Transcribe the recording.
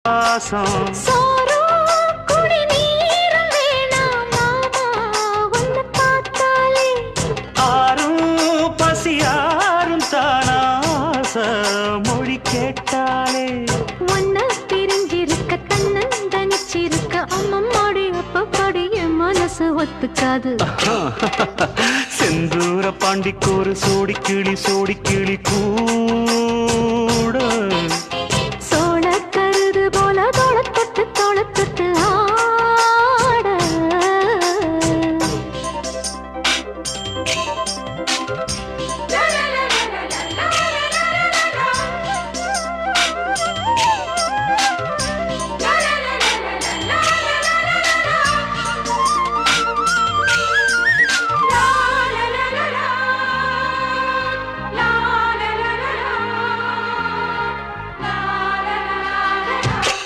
பாசம் ஆறும் பசியாரும் தானாச மொழி கேட்டாலே ஒன்ன பிரிஞ்சிருக்க தன்னன் தனிச்சிருக்க அம்மம்மாடி அப்பப்பாடி என் மனசு ஒத்துக்காது செந்தூர பாண்டிக்கு ஒரு சோடி கிளி கூட